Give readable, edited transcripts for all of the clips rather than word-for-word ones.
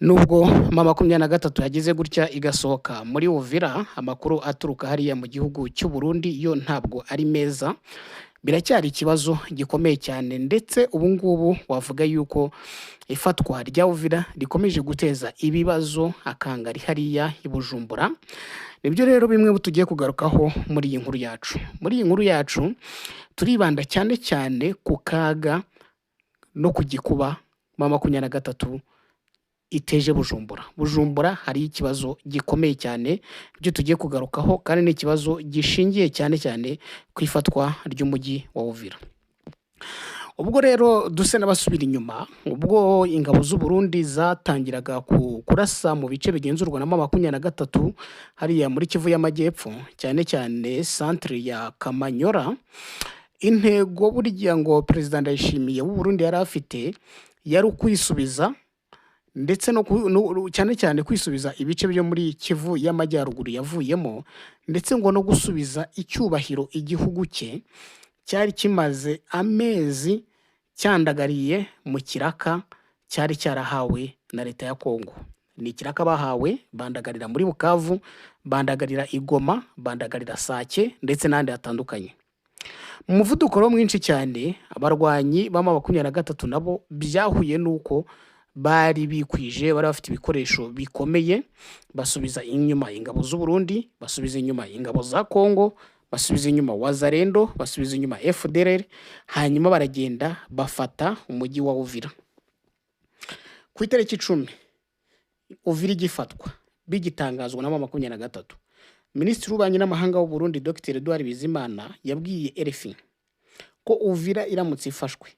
Nubwo M23 yagize gutya igasohoka muri Uvira, amakuru aturuka hariya mu gihugu cy'u Burundi yo ntabwo ari meza, biracyari ikibazo gikomeye cyane ndetse ubu ngubu wavuga yuko ifatwa rya Uvira rikomeje guteza ibibazo akangari hariya i Bujumbura. Nibyo rero bimwe tugiye kugarukaho muri iyi nkuru yacu. Muri iyi nkuru yacu turibanda cyane cyane ku kaga no ku gikuba M23 iteje Bujumbura. Bujumbura hari ikibazo gikomeye cyane byo tugiye kugarukaho kandi ni ikibazo gishingiye cyane cyane ku ifatwa ry'umujyi wa Uvira. Ubwo rero duse n'abasubira inyuma, ubwo ingabo z'u Burundi zatangiraga kurasa mu bice bigenzurwa na M23 hariya muri Kivu y'Amajyepfo, cyane cyane centre ya Kamanyora, intego burya ngo Perezida Ndayishimiye w'u Burundi yari afite yari ukwisubiza ndetse no cyane cyane kwisubiza ibice byo muri Kivu y'Amajyaruguru yavuyemo, ndetse ngo no gusubiza icyubahiro igihugu cye cyari kimaze amezi cyandagariye mu kiraka cyari cyarahawe na leta ya Kongo. Ni ikiraka bahawe, bandagarira muri Bukavu, bandagarira Igoma, bandagarira Sake ndetse n'andi hatandukanye. Mu muvuduko mwinshi cyane abarwanyi b'M23 nabo byahuye nuko bari bikwije, bari bafite ibikoresho bikomeye, basubiza inyuma ingabo z'u Burundi, basubiza inyuma ingabo za Kongo, basubiza inyuma Wazalendo, basubiza inyuma FDLR, hanyuma baragenda bafata umujyi wa Uvira. Ku itariki 10 Uvira igifatwa bigitangazwa na M23, Minisitiri w'Ububanyi n'Amahanga w'u Burundi Dr Edouard Bizimana yabwiye RFI ko Uvira iramutse ifashwe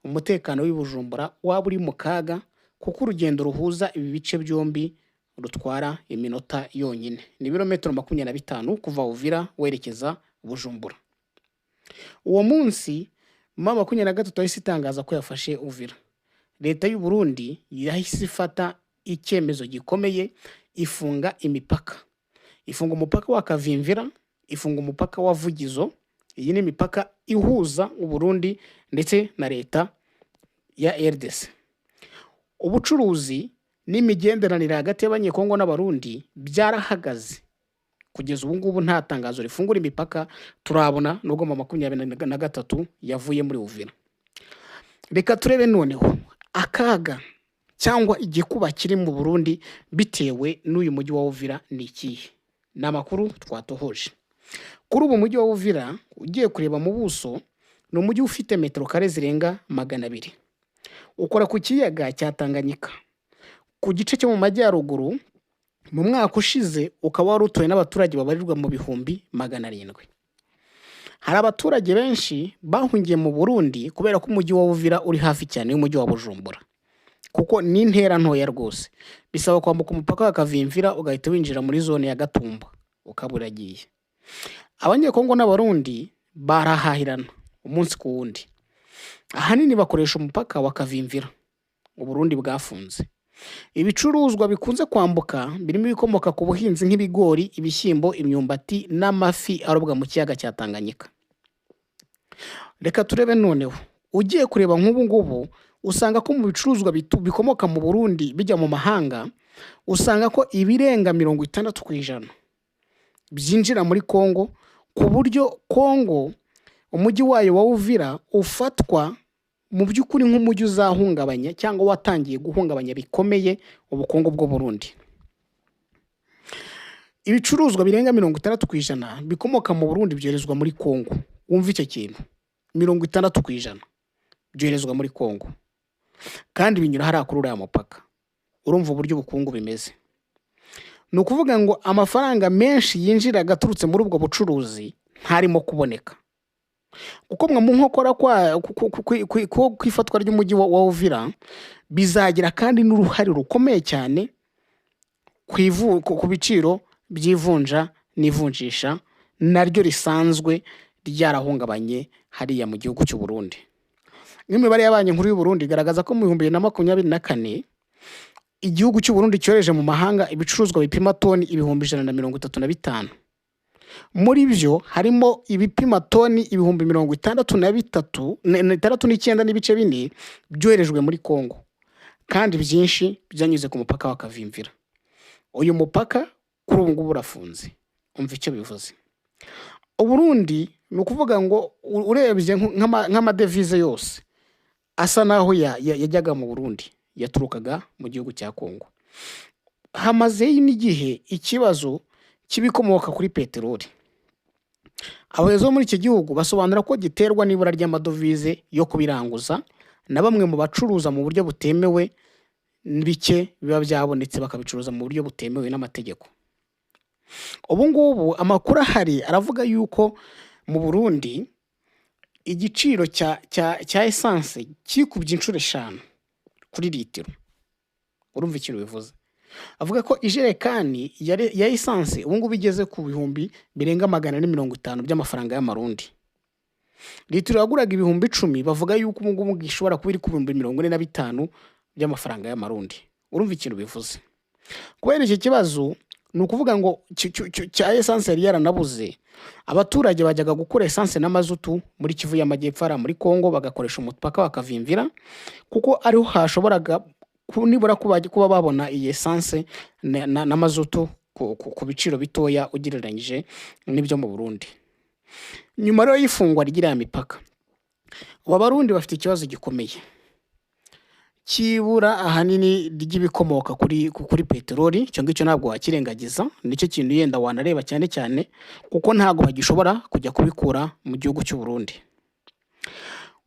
umutekano w'i Bujumbura waba uri mu kaga, kuko urugendo ruhuza ibi bice byombi rutwara iminota yonyine. Ni ibirometero 25 kuva Uvira werekeza Bujumbura. Uwo munsi M23 yahise itangaza ko yafashe Uvira. Leta y'u Burundi yahise ifata icyemezo gikomeye, ifunga imipaka. Ifunga umupaka wa Kavimvira, ifunga umupaka wa Vugizo. Iyi ni imipaka ihuza u Burundi ndetse na leta ya RDC. Ubucuruzi n'imigenderanire hagati y'Abanyekongo n'Abarundi byarahagaze. Kugeza ubu ngubu nta tangazo rifungura imipaka turabona, nubwo M23 yavuye muri Uvira. Reka turebe noneho akaga cyangwa igikuba kiri mu Burundi bitewe n'uyu mujyi wa Uvira ni ikihe. N'amakuru twatohoje. Kuri ubu mujyi wa Uvira ugiye kureba mu buso, ni umujyi ufite metero kare zirenga 200. Ukora ku kiyaga cya Tanganyika. Ku gice cyo mu majyaruguru, mu mwaka ushize ukaba warutuwe n'abaturage babarirwa mu bihumbi 700. Hari abaturage benshi bahungiye mu Burundi kubera ko umujyi wa Uvira uri hafi cyane y'umujyi wa Bujumbura, kuko ni intera ntoya rwose. Bisaba kwambuka umupaka wa Kavimvira ugahita winjira muri zone ya Gatumba ukaburagiye. Abanyekongo n'Abarundi barahahirana umunsi ku wundi. Ahanini bakoresha umupaka wa Kavimvira u Burundi bwafunze. Ibicuruzwa bikunze kwambuka birimo ibikomoka ku buhinzi nk'ibigori, ibishyimbo, imyumbati n'amafi arobwa mu kiyaga cya Tanganyika. Reka turebe noneho, ugiye kureba nk'ubu ngubu usanga ko mu bicuruzwa bikomoka mu Burundi bijya mu mahanga, usanga ko ibirenga 60% byinjira muri Kongo, ku buryo Kongo umujyi wayo wa Uvira ufatwa mu by'ukuri nk'umujyi uzahungabanya cyangwa watangiye guhungabanya bikomeye ubukungu bw'u Burundi. Ibicuruzwa birenga 60% bikomoka mu Burundi byoherezwa muri Kongo. Wumva icyo kintu, 60% byoherezwa muri Kongo kandi binyura hariya kuri uriya mupaka. Urumva uburyo ubukungu bimeze. Ni ukuvuga ngo amafaranga menshi yinjira gaturutse muri ubwo bucuruzi ntarimo kuboneka, kuko mwa mu nkokora ku ifatwa ry'umujyi wa Uvira bizagira kandi n'uruhare rukomeye cyane ku biciro by'ivunja n'ivunjisha naryo risanzwe ryarahungabanye hariya mu gihugu cy'u Burundi. N'imibare y'abanye nkuru y'u Burundi igaragaza ko mu 2024 igihugu cy'u Burundi cyoreje mu mahanga ibicuruzwa bipima toni 135. Muri byo harimo ibipima toni 63,69 n'ibice 4 byoherejwe muri Kongo, kandi byinshi byanyuze ku mupaka wa Kavimvira. Uyu mupaka kuri ubu ngubu urafunze. Umva icyo bivuze. Uburundi ni ukuvuga ngo urebye nk'amadevize yose asa naho yajyaga mu Burundi yaturukaga mu gihugu cya Kongo. Hamaze n'igihe ikibazo kibikomoka kuri peteroli. Abayobozi bo muri iki gihugu basobanura ko giterwa n'ibura ry'amadovize yo kubiranguza na bamwe mu bacuruza mu buryo butemewe bike biba byabonetse bakabicuruza mu buryo butemewe n'amategeko. Ubu ngubu amakuru ahari aravuga yuko mu Burundi igiciro cya essence kikubye inshuro 5 kuri litiro. Urumva ikintu bivuze? Avuga ko ijerekani ya essence ubu ngubu igeze ku bihumbi birenga 150 by'amafaranga y'amarundi. Litiro yaguraga ibihumbi 10 bavuga yuko ubu ngubu gishobora kuba iri ku bihumbi 45 by'amafaranga y'amarundi. Urumva ikintu bivuze? Kubera iki kibazo ni ukuvuga ngo cya essence yari yaranabuze, abaturage bajyaga gukora essence n'amazutu muri Kivu y'Amajyepfo muri Kongo bagakoresha umupaka wa Kavimvira kuko ariho hashoboraga nibura kuba babona iyi essence n'amazutu ku biciro bitoya ugereranyije n'ibyo mu Burundi. Nyuma rero y'ifungwa ry'iriya mipaka, Abarundi bafite ikibazo gikomeye kibura ahanini ry'ibikomoka kuri peteroli. Icyo ngicyo ntabwo wakirengagiza, nicyo kintu yenda wanareba cyane cyane kuko ntabwo bagishobora kujya kubikura mu gihugu cy'u Burundi.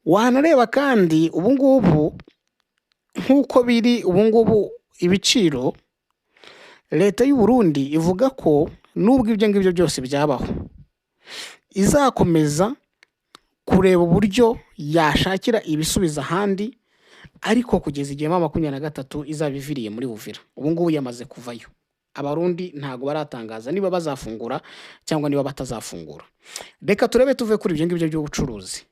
Wanareba kandi ubu ngubu nk'uko biri ubu ngubu ibiciro, leta y'u Burundi ivuga ko nubwo ibyo ngibyo byose byabaho izakomeza kureba uburyo yashakira ibisubiza ahandi, ariko kugeza igihe 2023 izabiviriye muri Uvira. Ubu ngubu yamaze kuvayo. Abarundi ntago baratangaza niba bazafungura cyangwa niba batazafungura. Reka turebe tuve kuri ibyo ngibyo by'ubucuruzi.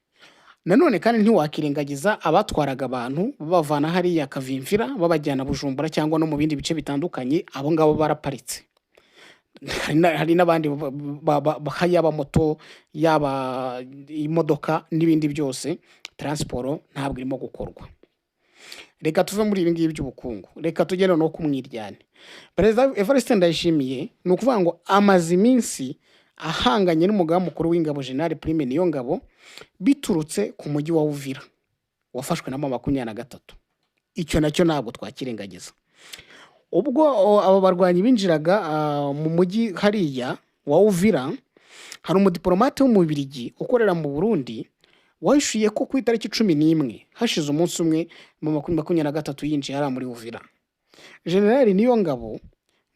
Nanone kandi ntiwakirengagiza abatwaraga abantu bavana hariya Kavimvira babajyana Bujumbura cyangwa no mu bindi bice bitandukanye, abo ngabo baraparitse. Hari n'abandi yaba moto yaba imodoka n'ibindi byose, transport ntabwo irimo gukorwa. Reka tuve muri ibi ngibi by'ubukungu, reka tugere no kumwiryane. Perezida Evariste Ndayishimiye ni ukuvuga ngo amaze iminsi ahanganye n'umugaba mukuru w'ingabo General Prime Niyongabo biturutse ku mujyi wa Uvira wafashwe na 2023. Icyo nacyo ntabwo twakirengagiza. Ubwo abo barwanyi binjiraga mu mujyi hariya wa Uvira, hari umudipolomate w'umubirigi ukorera mu Burundi wahishuye ko ku itariki 11 hashize umunsi umwe mu 2023 yinjiye hari muri Uvira. General Niyongabo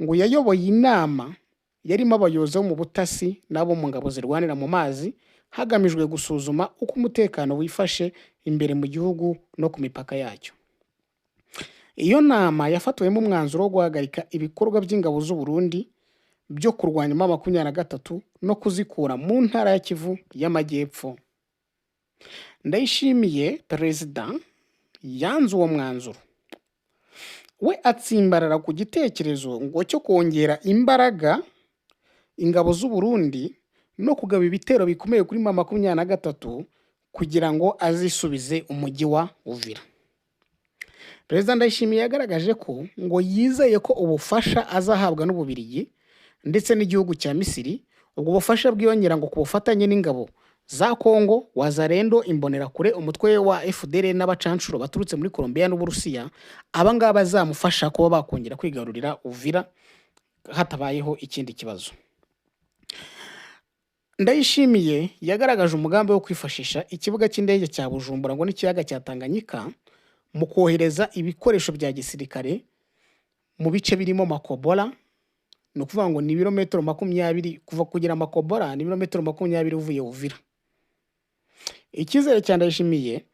ngo yayoboye inama yarimo abayobozi bo mu butasi n'abo mu ngabo zirwanira mu mazi hagamijwe gusuzuma uko umutekano wifashe imbere mu gihugu no ku mipaka yacyo. Iyo nama yafatiwemo umwanzuro wo guhagarika ibikorwa by'ingabo z'u Burundi byo kurwanya 2023 no kuzikura mu ntara ya Kivu y'Amajyepfo. Ndayishimiye perezida yanze uwo mwanzuro. We atsimbarara ku gitekerezo ngo cyo kongera imbaraga ingabo z'u Burundi no kugaba ibitero bikomeye kuri 2023 kugira ngo azisubize umujyi wa Uvira. Perezida Ndayishimiye yagaragaje ko ngo yizeye ko ubufasha azahabwa n'Ububirigi ndetse n'igihugu cya Misiri, ubwo bufasha bwiyongera ngo kubufatanye n'ingabo za Kongo, Wazalendo, Imbonerakure, umutwe wa FDL n'abacancuro baturutse muri Colombia n'Uburusiya, abangaba bazamufasha kuba bakongera kwigarurira Uvira hatabayeho ikindi kibazo. Ndayishimiye yagaragaje umugambi wo kwifashisha ikibuga cy'indege cya Bujumbura ngo n'ikiyaga cya Tanganyika mu kohereza ibikoresho bya gisirikare mu bice birimo Makobola. No kuvuga ngo ni ibirometero 20 kuva kugera Makobola, ni ibirometero 20 uvuye Uvira. Icyizere cya Ndayishimiye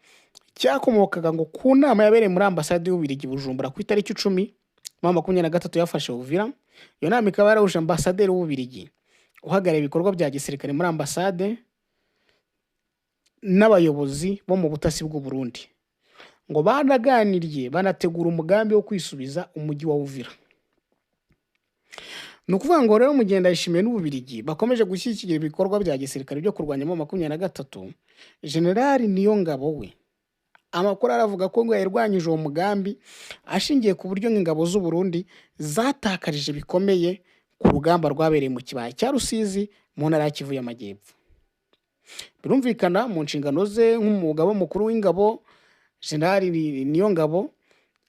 cyakomokaga ngo ku nama yabereye muri ambasade y'Ububirigi Bujumbura ku itariki 10/23 yafashe Uvira. Iyo nama ikaba yarahuje ambasaderi w'Ububirigi uhagarariye ibikorwa bya gisirikare muri ambasade n'abayobozi bo mu butasi bw'u Burundi. Ngo banaganiriye banategura umugambi wo kwisubiza umujyi wa Uvira. Nukuvuga ngo rero mugenda Ndayishimiye n'Ububirigi bakomeje gushyigikira ibikorwa bya gisirikare byo kurwanya 2023. General Niyongabo we amakuru aravuga ko ngo yarwanyije uwo mugambi ashingiye ku buryo ingabo z'u Burundi zatakarije bikomeye ku rugamba rwabereye mu kibaya cya Rusizi mu ntara ya Kivu y'Amajyepfo. Birumvikana mu nshingano ze nk'umugaba mukuru w'ingabo General Niyongabo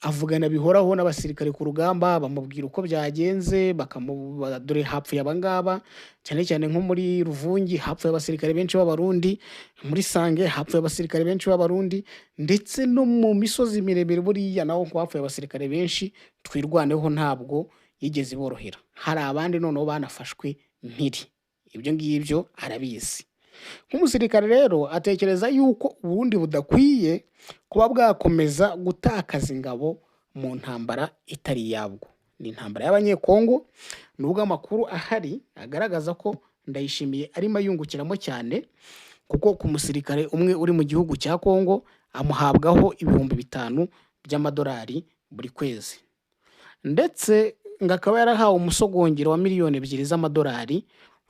avugana bihoraho n'abasirikare ku rugamba, bamubwira uko byagenze, dore hapfuye abangaba, cyane cyane nko muri Ruvungi hapfuye abasirikare benshi b'Abarundi, muri Sange hapfuye abasirikare benshi b'Abarundi, ndetse no mu misozi miremire buriya naho hapfuye abasirikare benshi. Twirwaneho ntabwo yigeze borohera, hari abandi noneho banafashwe mpiri. Ibyo ngibyo arabizi. Nk'umusirikare rero atekereza yuko ubundi budakwiye kuba bwakomeza gutakaza ingabo mu ntambara itari yabwo. Ni intambara y'Abanyekongo, nubwo amakuru ahari agaragaza ko Ndayishimiye arimo yungukiramo cyane, kuko ku musirikare umwe uri mu gihugu cya Kongo amuhabwaho $5,000 by'amadolari buri kwezi, ndetse ngo akaba yarahawe umusogongero wa miliyoni 2 z'amadolari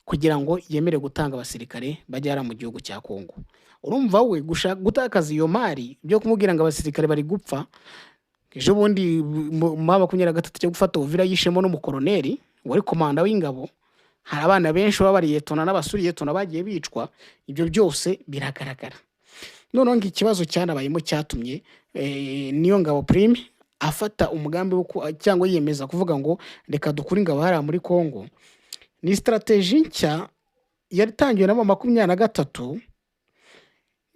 kugira ngo yemere gutanga abasirikare bajyara mu gihugu cya Kongo. Urumva we gutakaza iyo mari byo kumubwira ngo abasirikare bari gupfa. Ejo bundi mu 23 cyo gufata Uvira yishemo n'umukoroneri wari komanda w'ingabo, hari abana benshi b'abariyetona n'abasuriyetona bagiye bicwa. Ibyo byose biragaragara. Noneho ngo ikibazo cyanabayemo cyatumye Niyongabo Prime afata umugambi cyangwa yiyemeza kuvuga ngo reka dukure ingabo hariya muri Kongo. Ni strategy nshya yatangiwe na 23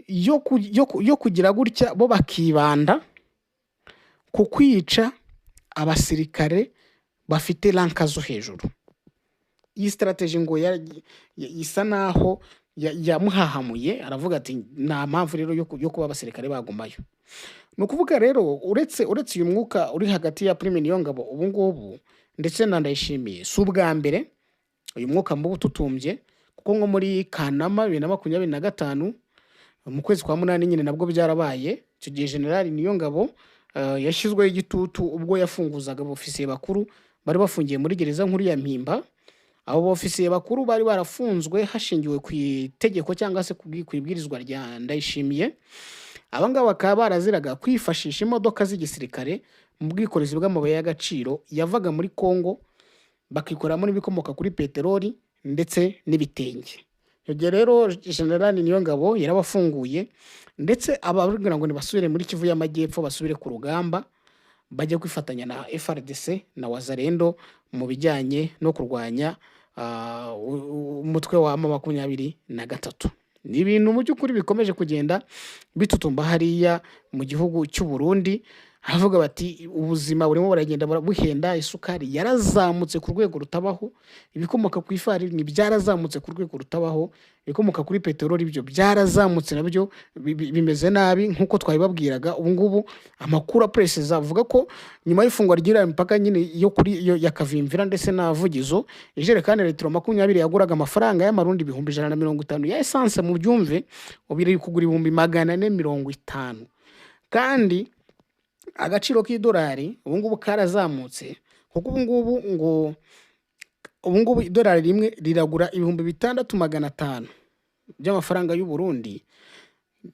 yo kugira gutya bo bakibanda ku kwica abasirikare bafite ranka zo hejuru. Iyi strategy ngo isa naho yamuhahamuye, aravuga ati nta mpamvu rero yo kuba abasirikare bagumayo. Nukuvuga rero uretse uyu mwuka uri hagati ya Prime Niyongabo ubu ngubu ndetse na Ndayishimiye, si ubwa mbere uyu mwuka mubu tutumbye, kuko nko muri Kanama 2025 mu kwezi kwa 8 nyine nabwo byarabaye. Icyo gihe General Niyongabo yashyizweho igitutu ubwo yafunguzaga abofisiye bakuru bari bafungiye muri gereza nkuru ya Mpimba. Abo bofisiye bakuru bari barafunzwe hashingiwe ku itegeko cyangwa se ku ibwirizwa rya Ndayishimiye. Abangaba bakaba baraziraga kwifashisha imodoka z'igisirikare mu bwikorezi bw'amabuye y'agaciro yavaga muri Kongo, bakikoramo n'ibikomoka kuri peteroli ndetse n'ibitenge. Ibyo rero General Niyongabo yarabafunguye, ndetse ababwira ngo nibasubire muri Kivu y'Amajyepfo, basubire ku rugamba, bajye kwifatanya na FRDC na Wazalendo mu bijyanye no kurwanya umutwe wa 23. Ni ibintu mu by'ukuri bikomeje kugenda bitutumba hariya mu gihugu cy'u Burundi. Havuga bati ubuzima burimo baragenda buhenda, isukari yarazamutse ku rwego rutabaho, ibikomoka ku ifarini byarazamutse ku rwego rutabaho, ibikomoka kuri peteroli byo byarazamutse nabyo bimeze nabi nkuko twabibabwiraga. Ubu ngubu amakuru apreseza avuga ko nyuma y'ifungwa ry'ira impaka nyine yo kuri ya Kavimvira ndetse na Vugizo, ijerekani litiro 20 yaguraga amafaranga y'amarundi 150 ya essence mu byumve ubiri kugura 450, kandi agaciro k'idolari ubu ngubu karazamutse, kuko ubu ngubu idolari rimwe riragura 6,500 by'amafaranga y'u Burundi,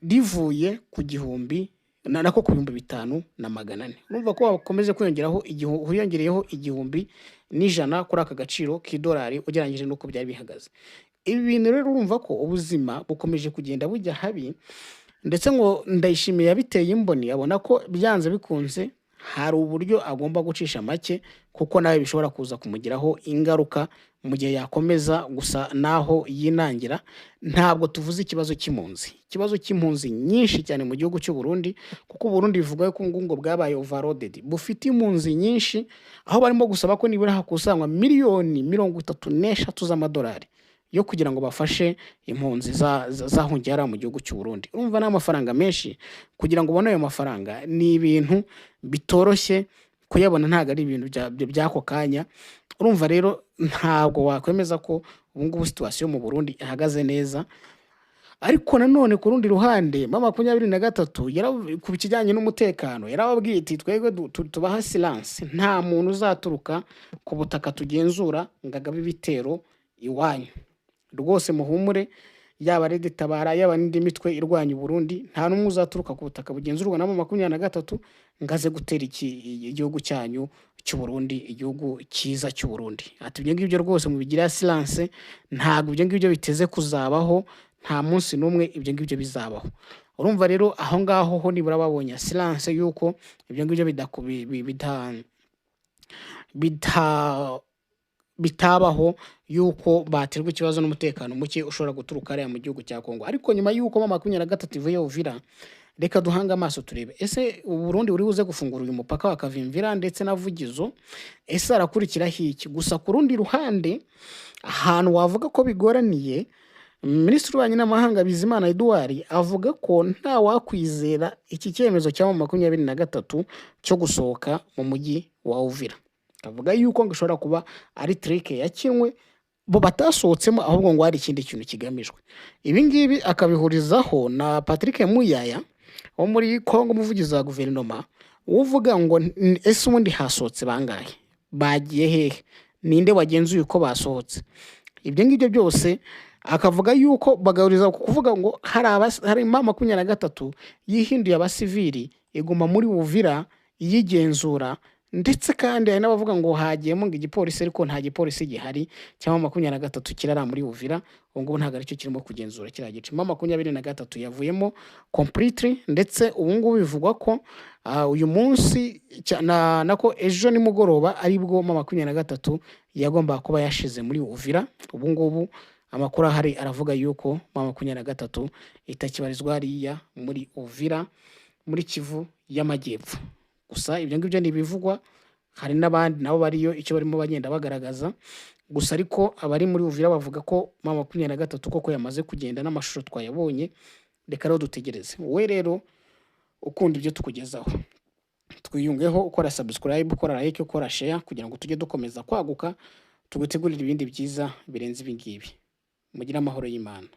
rivuye ku 1,000 nako ku 5,400. Urumva ko bakomeje kwiyongeraho hiyongereyeho 1,100 kuri aka gaciro k'idolari ugereranyije nuko byari bihagaze. Ibi bintu rero urumva ko ubuzima bukomeje kugenda bujya habi, ndetse ngo Ndayishimiye yabiteye imboni, abona ko byanze bikunze hari uburyo agomba gucisha make, kuko nawe bishobora kuza kumugiraho ingaruka mu gihe yakomeza gusa naho yinangira. Ntabwo tuvuze ikibazo cy'impunzi nyinshi cyane mu gihugu cy'u Burundi, kuko Burundi bivuga ko ngo bwabaye overloaded, bufite impunzi nyinshi, aho barimo gusaba ko nibura hakusanywa miliyoni 33 z'amadolari yo kugira ngo bafashe impunzi zahungira mu gihugu cy'u Burundi. Urumva n'amafaranga menshi, kugira ngo ubone ayo mafaranga ni ibintu bitoroshye kuyabona, ntago ari ibintu byako kanya. Urumva rero ntabwo wakwemeza ko ubu ngubu situation mu Burundi ihagaze neza. Ariko nanone ku rundi ruhande 23 ku kijyanye n'umutekano yarababwiye iti twebwe tubaha silence, nta muntu uzaturuka ku butaka tugenzura ngagabe ibitero iwanyu, rwose muhumure. yaba Red Tabara yaba n'indi mitwe irwanya Burundi nta numwe uzaturuka ku butaka bugenzurwa na 23 ngaze gutera igihugu cyanyu cy'u Burundi, igihugu cyiza cy'u Burundi. Ati ibyo ngibyo rwose mu bigira silence, ntabwo ibyo ngibyo biteze kuzabaho, nta munsi numwe ibyo ngibyo bizabaho. Urumva rero aho ngaho ho nibura babonye silence yuko ibyo ngibyo bitabaho, yuko baterwa ikibazo n'umutekano muke ushobora guturuka ariya mu gihugu cya Kongo. Ariko nyuma yuko 23 ivuye Uvira, reka duhanga amaso turebe ese u Burundi uri buze gufungura uyu mupaka wa Kavimvira ndetse na Vugizo, ese arakurikiraho iki? Gusa ku rundi ruhande ahantu wavuga ko bigoraniye, Minisitiri w'Ububanyi n'Amahanga Bizimana Edouard avuga ko nta wakwizera iki cyemezo cya 23 cyo gusohoka mu mujyi wa Uvira. Avuga yuko ngo ishobora kuba ari trick yakinwe bo batasohotsemo, ahubwo ngo hari ikindi kintu kigamijwe. Ibi ngibi akabihurizaho na Patrick Muyaya wo muri Kongo, umuvugizi wa guverinoma, uvuga ngo ese ubundi hasohotse bangahe, bagiye hehe, ninde wagenzuye uko basohotse. Ibyo ngibyo byose akavuga yuko bagahuriza kuvuga ngo hari 23 yihinduye abasivili iguma muri Uvira yigenzura, ndetse kandi hari n'abavuga ngo hagiyemo ngo igipolisi, ariko nta gipolisi gihari cyangwa 23 kirara muri Uvira. Ubwo ntago aricyo kirimo kugenzura kiriya gice. 23 yavuyemo completely, ndetse ubu ngubu bivugwa ko uyu munsi nako ejo nimugoroba aribwo 23 yagomba kuba yashize muri Uvira. Ubu ngubu amakuru ahari aravuga yuko 23 itakibarizwa hariya muri Uvira muri Kivu y'Amajyepfo. Gusa ibyo ngibyo nibivugwa, hari n'abandi nabo bariyo icyo barimo bagenda bagaragaza. Gusa ariko abari muri Uvira bavuga ko 23 koko yamaze kugenda, n'amashusho twayabonye. Reka rero dutegereze. Wowe rero ukunda ibyo tukugezaho, twiyungeho ukora subscribe, ukora like, ukora share, kugira ngo tujye dukomeza kwaguka tugutegurira ibindi byiza birenze ibi ngibi. Mugira amahoro y'Imana.